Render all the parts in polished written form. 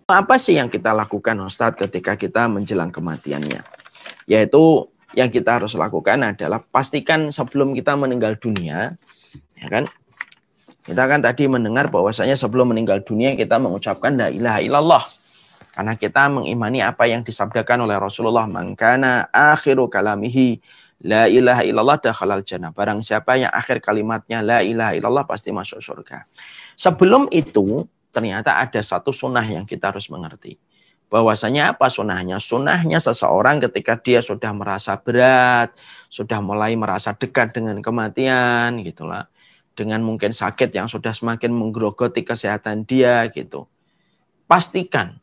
Apa sih yang kita lakukan Ustadz ketika kita menjelang kematiannya? Yaitu yang kita harus lakukan adalah pastikan sebelum kita meninggal dunia, ya kan? Kita kan tadi mendengar bahwasanya sebelum meninggal dunia kita mengucapkan la ilaha illallah. Karena kita mengimani apa yang disabdakan oleh Rasulullah, man kana akhiru kalamihi la ilaha illallah dakhalal jannah. Barang siapa yang akhir kalimatnya la ilaha illallah pasti masuk surga. Sebelum itu ternyata ada satu sunnah yang kita harus mengerti. Bahwasanya apa sunnahnya? Sunnahnya seseorang ketika dia sudah merasa berat, sudah mulai merasa dekat dengan kematian, gitulah, dengan mungkin sakit yang sudah semakin menggerogoti kesehatan dia, gitu. Pastikan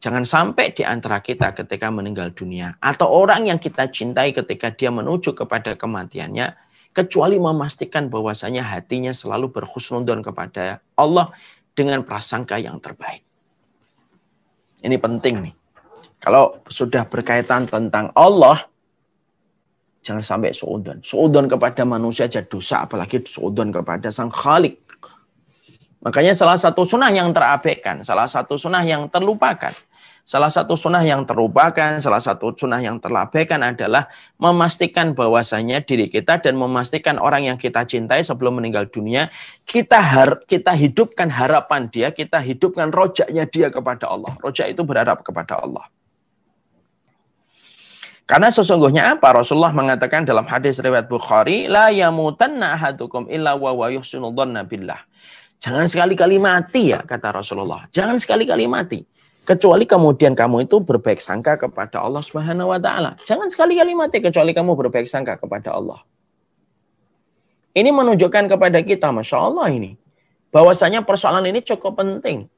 jangan sampai di antara kita ketika meninggal dunia atau orang yang kita cintai ketika dia menuju kepada kematiannya, kecuali memastikan bahwasanya hatinya selalu berhusnudzon kepada Allah dengan prasangka yang terbaik. Ini penting nih. Kalau sudah berkaitan tentang Allah, jangan sampai suudzon. Suudzon kepada manusia aja dosa, apalagi suudzon kepada Sang Khalik. Makanya salah satu sunnah yang terabaikan, salah satu sunnah yang terlupakan, salah satu sunnah yang terabaikan adalah memastikan bahwasanya diri kita dan memastikan orang yang kita cintai sebelum meninggal dunia, kita hidupkan harapan dia, kita hidupkan rojaknya dia kepada Allah. Rojak itu berharap kepada Allah. Karena sesungguhnya apa? Rasulullah mengatakan dalam hadis riwayat Bukhari, la yamutanna ahadukum illa wa yuhsinu dhanna billah. Jangan sekali-kali mati ya, kata Rasulullah. Jangan sekali-kali mati. Kecuali kemudian kamu itu berbaik sangka kepada Allah Subhanahu wa Ta'ala. Jangan sekali-kali mati kecuali kamu berbaik sangka kepada Allah. Ini menunjukkan kepada kita, Masya Allah ini, bahwasanya persoalan ini cukup penting.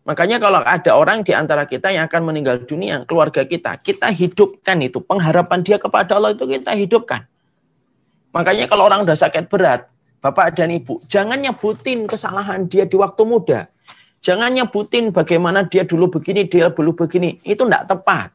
Makanya kalau ada orang di antara kita yang akan meninggal dunia, keluarga kita hidupkan itu. Pengharapan dia kepada Allah itu kita hidupkan. Makanya kalau orang udah sakit berat, Bapak dan Ibu, jangan nyebutin kesalahan dia di waktu muda. Jangan nyebutin bagaimana dia dulu begini, dia dulu begini. Itu tidak tepat.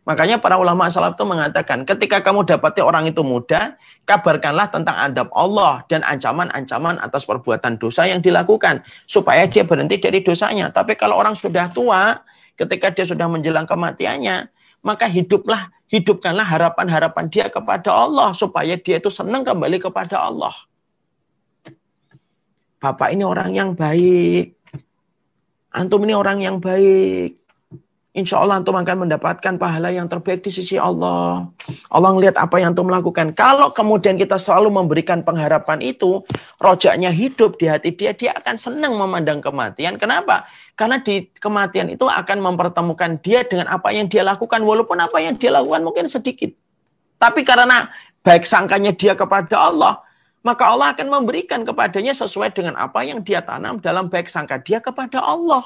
Makanya para ulama salaf itu mengatakan, ketika kamu dapati orang itu muda, kabarkanlah tentang adab Allah dan ancaman-ancaman atas perbuatan dosa yang dilakukan. Supaya dia berhenti dari dosanya. Tapi kalau orang sudah tua, ketika dia sudah menjelang kematiannya, maka hidupkanlah harapan-harapan dia kepada Allah. Supaya dia itu senang kembali kepada Allah. Bapak ini orang yang baik. Antum ini orang yang baik. Insya Allah antum akan mendapatkan pahala yang terbaik di sisi Allah. Allah melihat apa yang antum lakukan. Kalau kemudian kita selalu memberikan pengharapan itu, rojaknya hidup di hati dia, dia akan senang memandang kematian. Kenapa? Karena di kematian itu akan mempertemukan dia dengan apa yang dia lakukan. Walaupun apa yang dia lakukan mungkin sedikit. Tapi karena baik sangkanya dia kepada Allah, maka Allah akan memberikan kepadanya sesuai dengan apa yang dia tanam dalam baik sangka dia kepada Allah.